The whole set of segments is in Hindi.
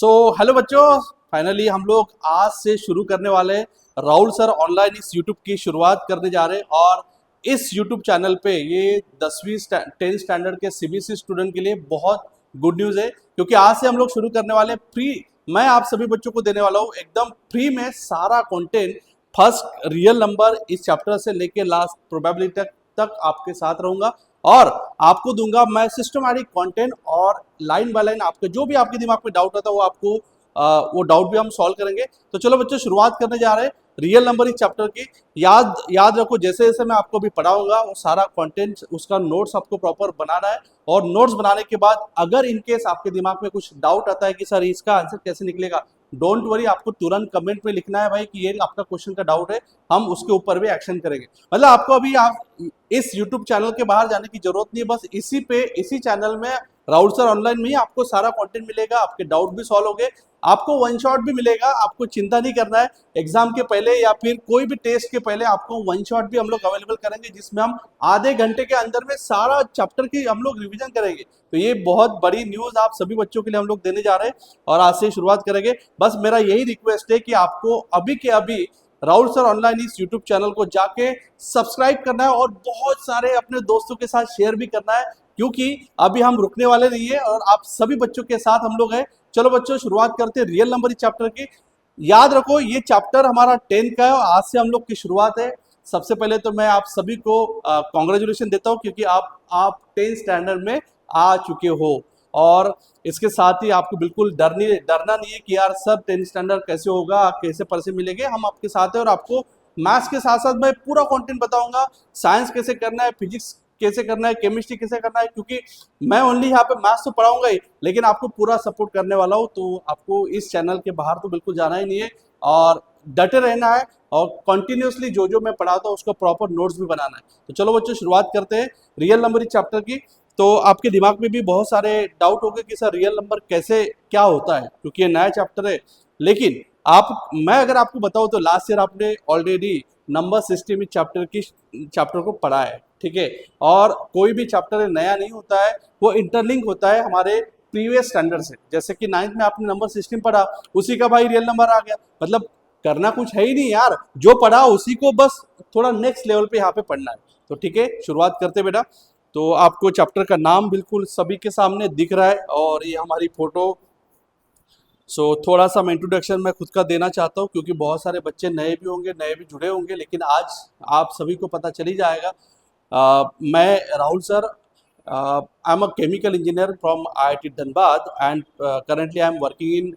सो हेलो बच्चों, फाइनली हम लोग आज से शुरू करने वाले हैं राहुल सर ऑनलाइन इस यूट्यूब की शुरुआत करने जा रहे हैं। और इस यूट्यूब चैनल पे ये 10वीं 10th स्टैंडर्ड के सीबीएसई स्टूडेंट के लिए बहुत गुड न्यूज़ है, क्योंकि आज से हम लोग शुरू करने वाले फ्री। मैं आप सभी बच्चों को देने वाला हूँ एकदम फ्री में सारा कंटेंट, फर्स्ट रियल नंबर इस चैप्टर से लेके लास्ट प्रोबेबिलिटी तक आपके साथ रहूंगा और आपको दूंगा मैं सिस्टमैटिक कंटेंट। और लाइन बाय लाइन आपके जो भी आपके दिमाग में डाउट रहता है वो आपको वो डाउट भी हम सॉल्व करेंगे। तो चलो बच्चों, शुरुआत करने जा रहे हैं रियल नंबर इस चैप्टर की। याद याद रखो, जैसे जैसे मैं आपको भी पढ़ाऊंगा वो सारा कंटेंट, उसका नोट्स आपको प्रॉपर बनाना है। और नोट्स बनाने के बाद अगर इनकेस आपके दिमाग में कुछ डाउट आता है कि सर इसका आंसर कैसे निकलेगा, डोंट वरी, आपको तुरंत कमेंट में लिखना है भाई कि ये आपका क्वेश्चन का डाउट है, हम उसके ऊपर भी एक्शन करेंगे। मतलब आपको अभी आप इस YouTube चैनल के बाहर जाने की जरूरत नहीं है, बस इसी चैनल में राहुल सर ऑनलाइन में ही आपको सारा कंटेंट मिलेगा, आपके डाउट भी सॉल्व होंगे, आपको वन शॉट भी मिलेगा। आपको चिंता नहीं करना है, एग्जाम के पहले या फिर कोई भी टेस्ट के पहले आपको वन शॉट भी हम लोग अवेलेबल करेंगे, जिसमें हम आधे घंटे के अंदर में सारा चैप्टर की हम लोग रिवीजन करेंगे। तो ये बहुत बड़ी न्यूज आप सभी बच्चों के लिए हम लोग देने जा रहे हैं और आज से शुरुआत करेंगे। बस मेरा यही रिक्वेस्ट है कि आपको अभी के अभी राहुल सर ऑनलाइन इस यूट्यूब चैनल को जाके सब्सक्राइब करना है और बहुत सारे अपने दोस्तों के साथ शेयर भी करना है, क्योंकि अभी हम रुकने वाले नहीं है और आप सभी बच्चों के साथ हम लोग हैं। चलो बच्चों, शुरुआत करते हैं रियल नंबर इस चैप्टर की। याद रखो ये चैप्टर हमारा 10th का है और आज से हम लोग की शुरुआत है। सबसे पहले तो मैं आप सभी को कॉन्ग्रेचुलेशन देता हूँ, क्योंकि आप 10th स्टैंडर्ड में आ चुके हो। और इसके साथ ही आपको बिल्कुल डरना नहीं है कि यार सर 10th स्टैंडर्ड कैसे होगा, कैसे पैसे मिलेंगे। हम आपके साथ हैं और आपको मैथ्स के साथ साथ मैं पूरा कंटेंट बताऊंगा, साइंस कैसे करना है, फिजिक्स कैसे करना है, केमिस्ट्री कैसे करना है, क्योंकि मैं ओनली यहाँ पे मैथ्स तो पढ़ाऊंगा ही, लेकिन आपको पूरा सपोर्ट करने वाला हूँ। तो आपको इस चैनल के बाहर तो बिल्कुल जाना ही नहीं है और डटे रहना है और कंटिन्यूसली जो जो मैं पढ़ाता हूँ उसका प्रॉपर नोट्स भी बनाना है। तो चलो बच्चों, शुरुआत करते हैं रियल नंबर इस चैप्टर की। तो आपके दिमाग में भी बहुत सारे डाउट होंगे कि सर रियल नंबर कैसे क्या होता है, क्योंकि ये नया चैप्टर है। लेकिन मैं अगर आपको बताऊं तो लास्ट ईयर आपने ऑलरेडी नंबर सिस्टम इस चैप्टर को पढ़ा है, ठीक है। और कोई भी चैप्टर नया नहीं होता है, वो इंटरलिंक होता है हमारे प्रीवियस स्टैंडर्ड से। जैसे कि 9th में आपने नंबर सिस्टम पढ़ा, उसी का भाई रियल नंबर आ गया। मतलब करना कुछ है ही नहीं यार, जो पढ़ा उसी को बस थोड़ा नेक्स्ट लेवल पे यहाँ पे पढ़ना है। तो ठीक है, शुरुआत करते बेटा। तो आपको चैप्टर का नाम बिल्कुल सभी के सामने दिख रहा है और ये हमारी फोटो। सो थोड़ा सा मैं इंट्रोडक्शन मैं खुद का देना चाहता हूँ, क्योंकि बहुत सारे बच्चे नए भी होंगे, नए भी जुड़े होंगे, लेकिन आज आप सभी को पता चल ही जाएगा। मैं Rahul sir, I am a chemical engineer from IIT Dhanbad and currently I am working in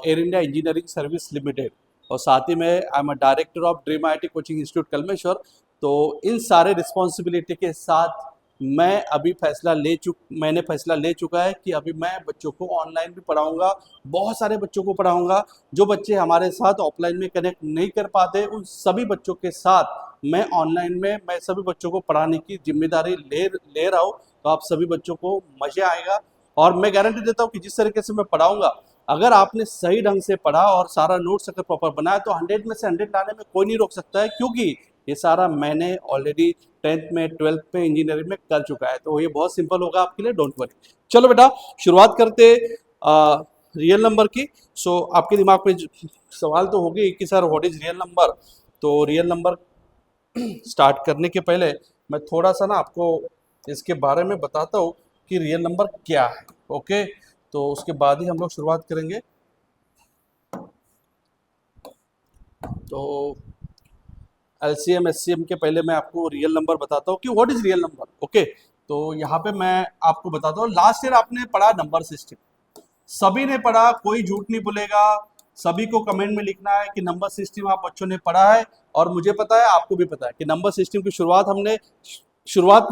air India engineering service limited. और साथ ही में I am a director of dream IIT coaching institute Kalmeshwar. तो इन सारे रिस्पॉन्सिबिलिटी के साथ मैंने फैसला ले चुका है कि अभी मैं बच्चों को ऑनलाइन भी पढ़ाऊंगा, बहुत सारे बच्चों को पढ़ाऊंगा। जो बच्चे हमारे साथ ऑफलाइन में कनेक्ट नहीं कर पाते, उन सभी बच्चों के साथ मैं ऑनलाइन में मैं सभी बच्चों को पढ़ाने की जिम्मेदारी ले रहा हूँ। तो आप सभी बच्चों को मज़ा आएगा और मैं गारंटी देता हूँ कि जिस तरीके से मैं पढ़ाऊंगा, अगर आपने सही ढंग से पढ़ा और सारा नोट्स अगर प्रॉपर बनाया तो 100 में से 100 लाने में कोई नहीं रोक सकता है, क्योंकि ये सारा मैंने ऑलरेडी 10th में 12th में इंजीनियरिंग में कर चुका है। तो ये बहुत सिंपल होगा आपके लिए, डोंट वरी। चलो बेटा, शुरुआत करते रियल नंबर की। सो आपके दिमाग में सवाल तो होगी कि sir what is real number. तो रियल नंबर स्टार्ट करने के पहले मैं थोड़ा सा ना आपको इसके बारे में बताता हूँ कि रियल नंबर क्या है, ओके। तो उसके बाद ही हम लोग शुरुआत करेंगे। तो LCM SCM के पहले मैं आपको रियल नंबर बताता हूँ कि what is real number, okay. तो यहाँ पे मैं आपको बताता हूँ, लास्ट ईयर आपने पढ़ा नंबर सिस्टम, सभी ने पढ़ा, कोई झूठ नहीं बोलेगा। सभी को कमेंट में लिखना है कि नंबर सिस्टम आप बच्चों ने पढ़ा है। और मुझे पता है, आपको भी पता है कि नंबर सिस्टम की शुरुआत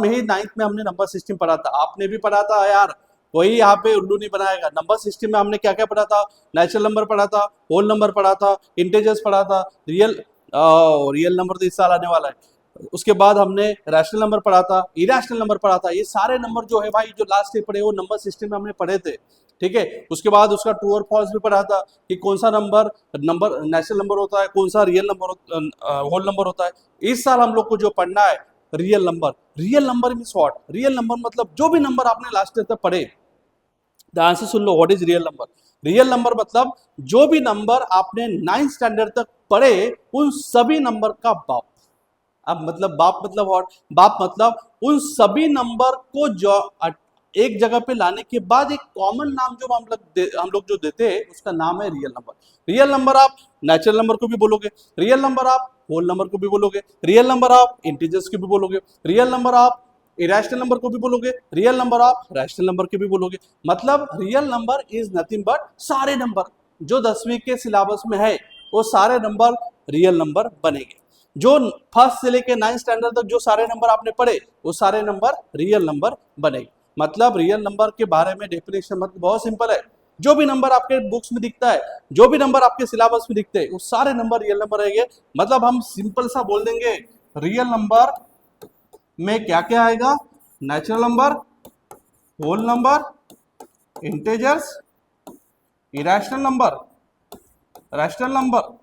में ही 9th में हमने नंबर सिस्टम पढ़ा था। आपने भी पढ़ा था यार, कोई यहाँ पे उल्लू नहीं बनाएगा। नंबर सिस्टम में हमने क्या क्या पढ़ा था? नेचुरल नंबर पढ़ा था, होल नंबर पढ़ा था, इंटेजर्स पढ़ा था, रियल नंबर तो इस साल आने वाला है। उसके बाद हमने रैशनल नंबर पढ़ा था, इरेशनल नंबर पढ़ा था। ये सारे नंबर जो है भाई, जो लास्ट ईयर पढ़े वो नंबर सिस्टम में हमने पढ़े थे, ठीक है। उसके बाद उसका ट्रू और फॉल्स भी पढ़ा था कि कौन सा नंबर नेचुरल नंबर होता है, कौन सा रियल नंबर होल नंबर होता है। इस साल हम लोग को जो पढ़ना है real number. Real number means what? Real number मतलब जो भी नंबर आपने लास्ट ईयर तक पढ़े, ध्यान से सुन लो, what is real number. Real number मतलब जो भी नंबर आपने 9th स्टैंडर्ड तक पढ़े उन सभी नंबर का बाप। अब मतलब बाप मतलब और बाप मतलब उन सभी नंबर को जो एक जगह पे लाने के बाद एक कॉमन नाम जो हम लोग जो देते हैं उसका नाम है रियल नंबर। रियल नंबर आप नेचुरल नंबर को भी बोलोगे, रियल नंबर आप होल नंबर को भी बोलोगे, रियल नंबर आप इंटीजर्स को भी बोलोगे, रियल नंबर आप इरेशनल नंबर को भी बोलोगे, रियल नंबर आप रैशनल नंबर के भी बोलोगे। मतलब real number is nothing but सारे नंबर जो 10वीं के सिलेबस में है वो सारे नंबर रियल नंबर बनेंगे। जो फर्स्ट से लेके 9th स्टैंडर्ड तक जो सारे नंबर आपने पढ़े वो सारे नंबर रियल नंबर बनेंगे। मतलब रियल नंबर के बारे में डेफिनेशन मतलब बहुत सिंपल है, जो भी नंबर आपके बुक्स में दिखता है, जो भी नंबर आपके सिलेबस में दिखते हैं वो सारे नंबर रियल नंबर रहेंगे। मतलब हम सिंपल सा बोल देंगे रियल नंबर में क्या क्या आएगा, natural number, whole number, integers, irrational number, rational number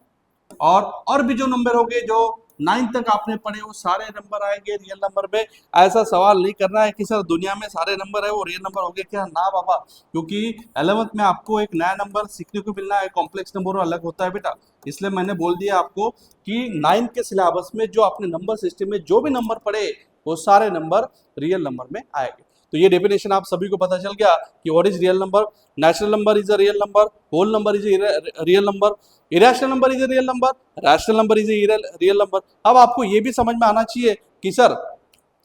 और भी जो नंबर हो गए जो 9th तक आपने पढ़े वो सारे नंबर आएंगे रियल नंबर में। ऐसा सवाल नहीं करना है कि सर दुनिया में सारे नंबर है वो रियल नंबर हो गए क्या, ना बाबा, क्योंकि 11th में आपको एक नया नंबर सीखने को मिलना है, कॉम्प्लेक्स नंबर अलग होता है बेटा। इसलिए मैंने बोल दिया आपको कि 9th के सिलेबस में जो आपने नंबर सिस्टम में जो भी नंबर पढ़े वो सारे नंबर रियल नंबर में आएंगे। तो ये डेफिनेशन आप सभी को पता चल गया कि what is real number. Natural number is a real number, whole number is real number, irrational number is a real number, rational number is a real number. अब आपको ये भी समझ में आना चाहिए कि सर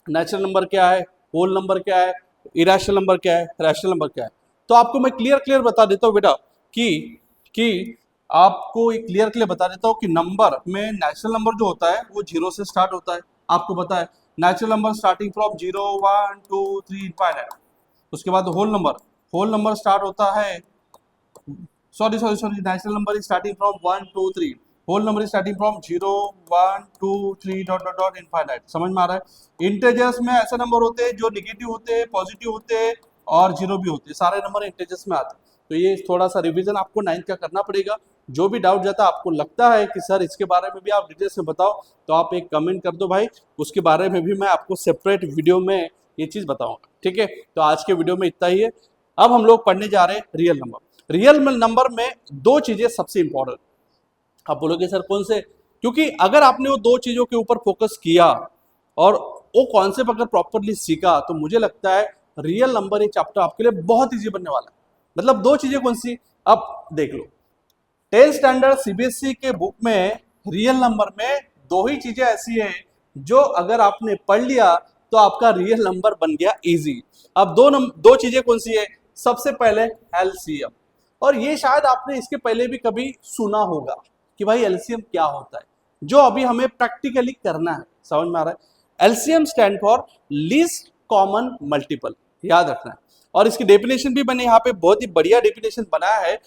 नेचुरल नंबर क्या है, होल नंबर क्या है, इरेशनल नंबर क्या है, रैशनल नंबर क्या है। तो आपको मैं क्लियर बता देता हूँ बेटा कि आपको एक क्लियर बता देता हूँ कि नंबर में नेचुरल नंबर जो होता है वो 0 से स्टार्ट होता है। आपको पता है natural number starting from 0 1 2 3 infinite. उसके बाद होल नंबर स्टार्ट होता है, sorry natural number is starting from 1 2 3, whole number is starting from 0 1 2 3 dot dot dot infinite. समझ में आ रहा है। इंटेजर्स में ऐसे नंबर होते हैं जो निगेटिव होते हैं, पॉजिटिव होते हैं और जीरो भी होते हैं, सारे नंबर इंटेजर्स में आते हैं। तो ये थोड़ा सा रिवीजन आपको 9th का करना पड़ेगा। जो भी डाउट जाता है आपको लगता है कि सर इसके बारे में भी आप डिटेल्स में बताओ तो आप एक कमेंट कर दो भाई, उसके बारे में भी मैं आपको सेपरेट वीडियो में ये चीज़ बताऊंगा। ठीक है, तो आज के वीडियो में इतना ही है। अब हम लोग पढ़ने जा रहे हैं रियल नंबर। रियल नंबर में दो चीजें सबसे इंपॉर्टेंट। आप बोलोगे सर कौन से, क्योंकि अगर आपने वो दो चीजों के ऊपर फोकस किया और वो कॉन्सेप्ट अगर प्रॉपरली सीखा तो मुझे लगता है रियल नंबर ये चैप्टर आपके लिए बहुत इजी बनने वाला है। मतलब दो चीजें कौन सी, अब देख लो 10th स्टैंडर्ड सीबीएसई के बुक में रियल नंबर में दो ही चीजें ऐसी है जो अगर आपने पढ़ लिया तो आपका रियल नंबर बन गया इजी। अब दो चीजें कौन सी है, सबसे पहले एलसीएम, और ये शायद आपने इसके पहले भी कभी सुना होगा कि भाई एलसीएम क्या होता है, जो अभी हमें प्रैक्टिकली करना है। समझ में आ रहा है। LCM stand for least common multiple, याद रखना है। और इसकी डेफिनेशन भी मैंने यहाँ पे बहुत ही बढ़िया डेफिनेशन बनाया है।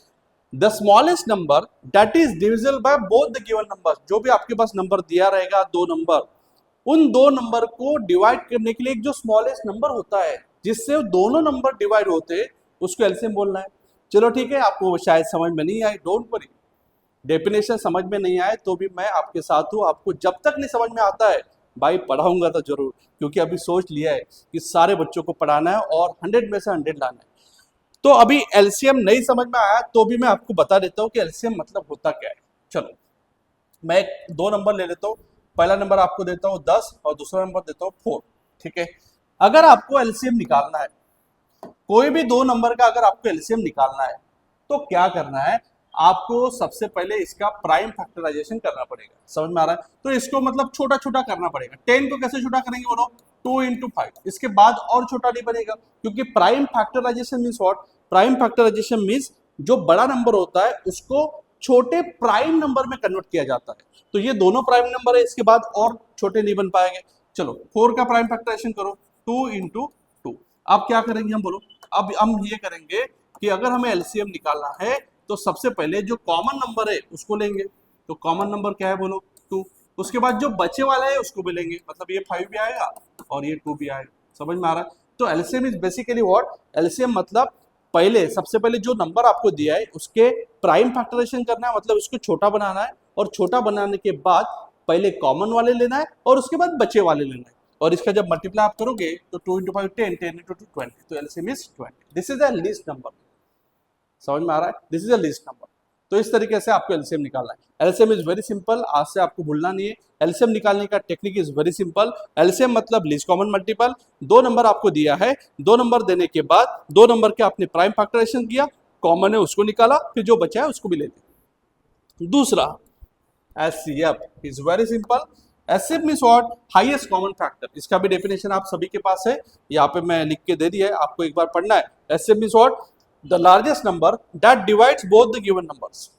The smallest number that is divisible by both the given numbers. जो भी आपके पास नंबर दिया रहेगा दो नंबर, उन दो नंबर को डिवाइड करने के लिए एक जो स्मॉलेस्ट नंबर होता है जिससे दोनों नंबर डिवाइड होते हैं उसको एलसीएम बोलना है। चलो ठीक है, आपको शायद समझ में नहीं आई, डोंट वरी, डेफिनेशन समझ में नहीं आए तो भी मैं आपके साथ हूँ। आपको जब तक नहीं समझ में आता है भाई पढ़ाऊंगा तो जरूर, क्योंकि अभी सोच लिया है कि सारे बच्चों को पढ़ाना है और 100 में से 100 लाना है। तो अभी एलसीएम नहीं समझ में आया तो भी मैं आपको बता देता हूँ कि एलसीएम मतलब होता क्या है। चलो मैं दो नंबर ले लेता हूँ, पहला नंबर आपको देता हूँ 10 और दूसरा नंबर देता हूँ 4। ठीक है, अगर आपको एलसीएम निकालना है, कोई भी दो नंबर का अगर आपको एलसीएम निकालना है तो क्या करना है, आपको सबसे पहले इसका प्राइम फैक्टराइजेशन करना पड़ेगा। समझ में आ रहा है। तो इसको मतलब छोटा छोटा करना पड़ेगा। 10 को कैसे छोटा करेंगे बोलो, 2 into 5, इसके बाद और छोटा नहीं बनेगा, क्योंकि prime factorisation means what, prime factorisation means जो बड़ा नंबर होता है उसको छोटे प्राइम नंबर में कन्वर्ट किया जाता है। तो ये दोनों प्राइम नंबर है, इसके बाद और छोटे नहीं बन पाएंगे। चलो 4 का प्राइम फैक्टराइजेशन करो, 2 into 2। अब क्या करेंगे हम बोलो, अब हम ये करेंगे कि अगर हमें एलसीएम निकालना है तो सबसे पहले जो कॉमन नंबर है उसको लेंगे। तो कॉमन नंबर क्या है बोलो, 2। उसके बाद जो बचे वाला है उसको भी लेंगे, मतलब ये 5 भी आएगा और ये 2 भी आएगा। समझ में आ रहा है। तो LCM is basically what, LCM मतलब पहले सबसे पहले जो नंबर आपको दिया है उसके प्राइम फैक्टराइजेशन करना है, मतलब उसको छोटा बनाना है, और छोटा बनाने के बाद पहले कॉमन वाले लेना है और उसके बाद बचे वाले लेना है, और इसका जब मल्टीप्लाई आप करोगे तो 2 into 5 10, 10 into 2 20, तो LCM is 20। This is the least number. समझ में आ रहा है? This is a least number. तो इस तरीके से आपको एलसीएम निकालना है। एलसीएम इज वेरी सिंपल, आज से आपको भूलना नहीं है। एलसीएम निकालने का technique is very simple. LCM मतलब लीस्ट कॉमन मल्टीपल। दो नंबर आपको दिया है, दो नंबर देने के बाद दो नंबर के आपने प्राइम फैक्टराइजेशन किया, कॉमन है उसको निकाला, फिर जो बचा है उसको भी ले लिया। दूसरा HCF is very simple. HCF means what? Highest common factor. इसका भी डेफिनेशन आप सभी के पास है, यहाँ पे मैं लिख के दे दिया है, आपको एक बार पढ़ना है। HCF means what? The largest number that divides both the given numbers.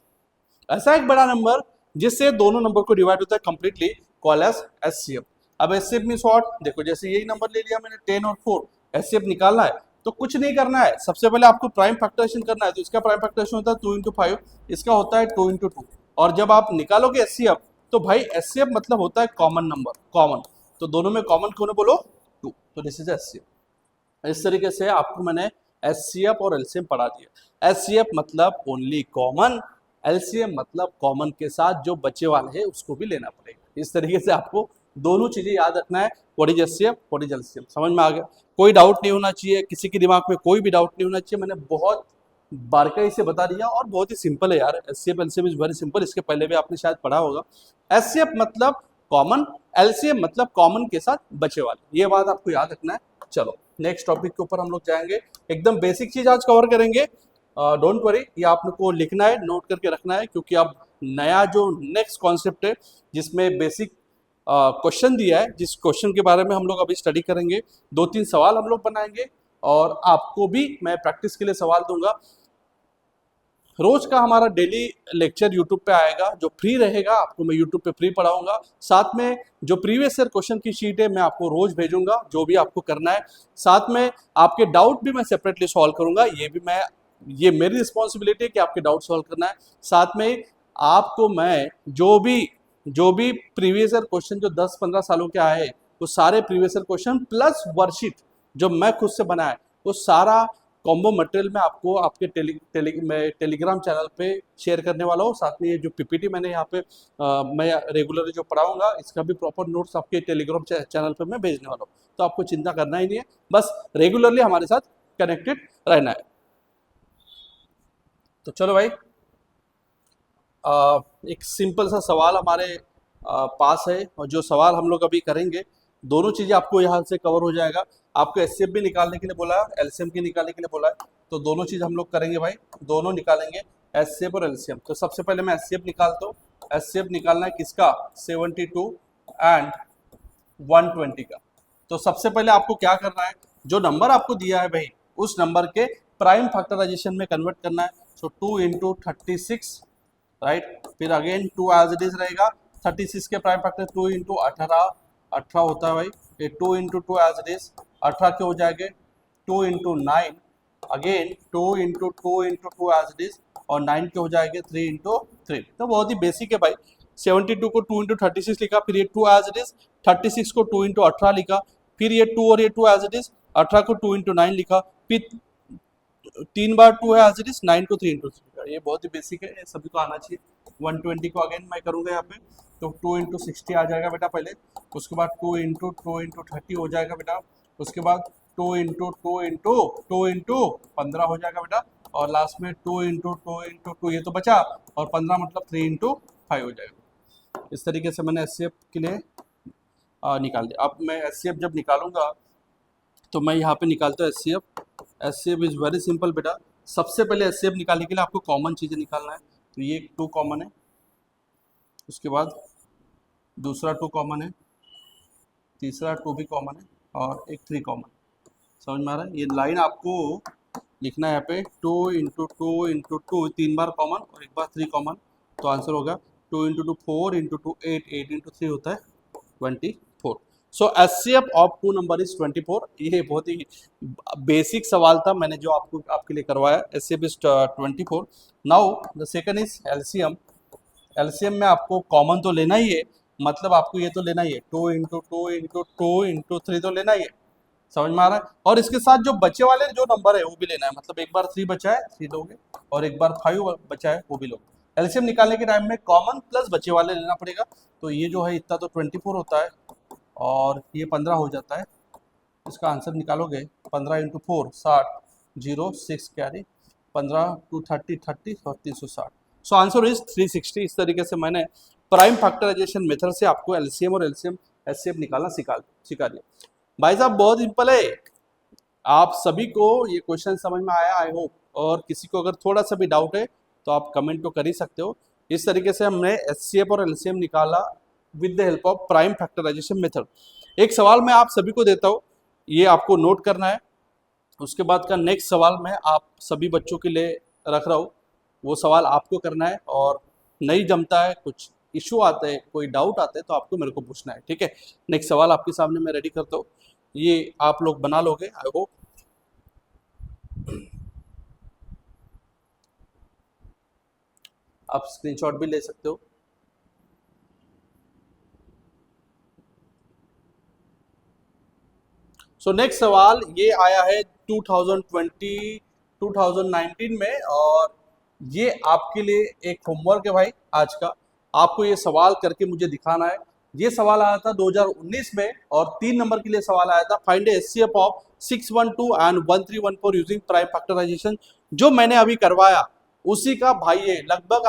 ऐसा एक बड़ा नंबर जिससे दोनों नंबर को डिवाइड होता है कंप्लीटली, कॉल एज एचसीएफ। अब एचसीएफ मीन्स व्हाट? देखो जैसे यही नंबर ले लिया मैंने 10 और 4, एचसीएफ निकालना है तो कुछ नहीं करना है, सबसे पहले आपको प्राइम फैक्टराइजेशन करना है। तो इसका प्राइम फैक्टराइजेशन होता है 2 into 5, इसका होता है 2 into 2। और जब आप निकालोगे एचसीएफ तो भाई एचसीएफ मतलब होता है कॉमन नंबर, कॉमन। तो दोनों में कॉमन कौन है बोलो? 2। तो दिस इज एचसीएफ। इस तरीके से आपको मैंने एचसीएफ और एलसीएम पढ़ा दिया। एचसीएफ मतलब ओनली कॉमन, एलसीएम मतलब कॉमन के साथ जो बचे वाले हैं उसको भी लेना पड़ेगा। इस तरीके से आपको दोनों चीजें याद रखना है, what is HCF, what is LCM. समझ में आ गया? कोई डाउट नहीं होना चाहिए, किसी के दिमाग में कोई भी डाउट नहीं होना चाहिए। मैंने बहुत बारीकाई से बता दिया और बहुत ही सिंपल है यार। HCF LCM is very simple, इसके पहले भी आपने शायद पढ़ा होगा। एचसीएफ मतलब कॉमन, एलसीएम मतलब कॉमन के साथ बचे वाले, ये बात आपको याद रखना है। चलो नेक्स्ट टॉपिक के ऊपर हम लोग जाएंगे, एकदम बेसिक चीज आज कवर करेंगे। डोंट वरी, ये आपको लिखना है, नोट करके रखना है, क्योंकि अब नया जो नेक्स्ट कॉन्सेप्ट है जिसमें बेसिक क्वेश्चन दिया है, जिस क्वेश्चन के बारे में हम लोग अभी स्टडी करेंगे, 2-3 सवाल हम लोग बनाएंगे और आपको भी मैं प्रैक्टिस के लिए सवाल दूंगा। रोज का हमारा डेली लेक्चर यूट्यूब पे आएगा, जो फ्री रहेगा, आपको मैं यूट्यूब पे फ्री पढ़ाऊंगा। साथ में जो प्रीवियस ईयर क्वेश्चन की शीट है मैं आपको रोज भेजूंगा, जो भी आपको करना है। साथ में आपके डाउट भी मैं सेपरेटली सॉल्व करूंगा, ये मेरी रिस्पॉन्सिबिलिटी है कि आपके डाउट सॉल्व करना है। साथ में आपको मैं जो भी प्रीवियस ईयर क्वेश्चन जो 10-15 सालों के आए, वो सारे previous year question plus worksheet जो मैं खुद से बनाया, वो सारा कॉम्बो मटेरियल में आपको आपके टेलीग्राम चैनल पे शेयर करने वाला हूँ। साथ में ये जो पीपीटी मैंने यहाँ पे मैं रेगुलरली जो पढ़ाऊंगा, इसका भी प्रॉपर नोट्स आपके टेलीग्राम चैनल पे मैं भेजने वाला हूँ। तो आपको चिंता करना ही नहीं है, बस रेगुलरली हमारे साथ कनेक्टेड रहना है। तो चलो भाई, एक सिंपल सा सवाल हमारे पास है, और जो सवाल हम लोग अभी करेंगे, दोनों चीज़ें आपको यहाँ से कवर हो जाएगा। आपको एचसीएफ भी निकालने के लिए बोला है, एलसीएम की निकालने के लिए बोला है, तो दोनों चीज़ हम लोग करेंगे भाई, दोनों निकालेंगे, एचसीएफ और एलसीएम। तो सबसे पहले मैं एचसीएफ निकालता हूँ। एचसीएफ निकालना है किसका? 72 एंड 120 का। तो सबसे पहले आपको क्या करना है, जो नंबर आपको दिया है भाई, उस नंबर के प्राइम फैक्टराइजेशन में कन्वर्ट करना है। सो 2 into 36, राइट। फिर अगेन 2 एज इट इज रहेगा। 36 के प्राइम फैक्टर 2 into 18 होता है भाई। ये 2 into 2 एज इट इज 18 के हो जाएंगे। 2 into 9, again 2 into 2 as it is, और 9 के हो जाएंगे 3 into 3। तो बहुत ही बेसिक है भाई। 72 को 2 into 36 लिखा, फिर ये 2 एज इट इज, 36 को 2 into 18 लिखा, फिर ये 2 और ये 2 एज इट इज, 18 को 2 into 9 लिखा, फिर 3 बार 2 है एज इट इज, 9 को 3 into 3। ये बहुत ही बेसिक है, सभी को आना चाहिए। 120 को अगेन मैं करूँगा यहाँ पे, तो 2 into 60 आ जाएगा बेटा पहले, उसके बाद 2 into 30 हो जाएगा बेटा, उसके बाद 2 into 15 हो जाएगा बेटा, और लास्ट में 2 into 2 ये तो बचा, और 15 मतलब 3 into 5 हो जाएगा। इस तरीके से मैंने एचसीएफ के लिए निकाल दिया। अब मैं एचसीएफ जब निकालूंगा तो मैं यहाँ पे निकालता हूँ HCF. HCF is very simple बेटा। सबसे पहले एचसीएफ निकालने के लिए आपको कॉमन चीज़ें निकालना है। तो ये 2 कॉमन है, उसके बाद दूसरा 2 कॉमन है, तीसरा 2 भी कॉमन है, और एक 3 कॉमन। समझ में आ रहा है? ये लाइन आपको लिखना है यहाँ पे, 2 into 2 3 बार कॉमन और एक बार 3 कॉमन। तो आंसर होगा 2 into 2 4 into 2 8, 8 into 3 होता है 24। सो एचसीएफ ऑफ 2 नंबर इज 24। ये बहुत ही बेसिक सवाल था, मैंने जो आपके लिए करवाया। HCF is 24। Now the second is LCM. LCM में आपको कॉमन तो लेना ही है, मतलब आपको ये तो लेना ही है, 2 into 2 into 3 तो लेना ही है। समझ में आ रहा है? और इसके साथ जो बचे वाले जो नंबर है वो भी लेना है, मतलब एक बार 3 बचा है 3 लोगे, और एक बार 5 बचा है वो भी लोगे। एलसीएम निकालने के टाइम में कॉमन प्लस बचे वाले लेना पड़ेगा। तो ये जो है इतना तो 24 होता है, और ये 15 हो जाता है। इसका आंसर निकालोगे 15 into 4 60, 0 6 कैरी, 15 टू 30 30 और 360। So answer is 360। इस तरीके से मैंने प्राइम फैक्टराइजेशन मेथड से आपको एलसीएम और एलसीएम एचसीएफ निकालना सिखा दिया। भाई साहब बहुत सिंपल है, आप सभी को ये क्वेश्चन समझ में आया आई होप। और किसी को अगर थोड़ा सा भी डाउट है तो आप कमेंट तो कर ही सकते हो। इस तरीके से हमने एचसीएफ और एलसीएम निकाला with the help of prime factorisation method. एक सवाल मैं आप सभी को देता हूँ, ये आपको नोट करना है। उसके बाद का नेक्स्ट सवाल मैं आप सभी बच्चों के लिए रख रहा हूँ, वो सवाल आपको करना है। और नहीं जमता है, कुछ इशू आते हैं, कोई डाउट आते हैं तो आपको मेरे को पूछना है, ठीक है। नेक्स्ट सवाल आपके सामने मैं रेडी करता हूँ, ये आप लोग बना लोगे आई होप। आप स्क्रीनशॉट भी ले सकते हो। सो नेक्स्ट सवाल ये आया है 2020 2019 में, और ये आपके लिए एक होमवर्क है भाई आज का। आपको ये सवाल करके मुझे दिखाना है। ये सवाल आया था 2019 में, और 3 नंबर के लिए सवाल आया था find HCF of 612 and 1314 using prime factorisation. जो मैंने अभी करवाया उसी का भाई ये लगभग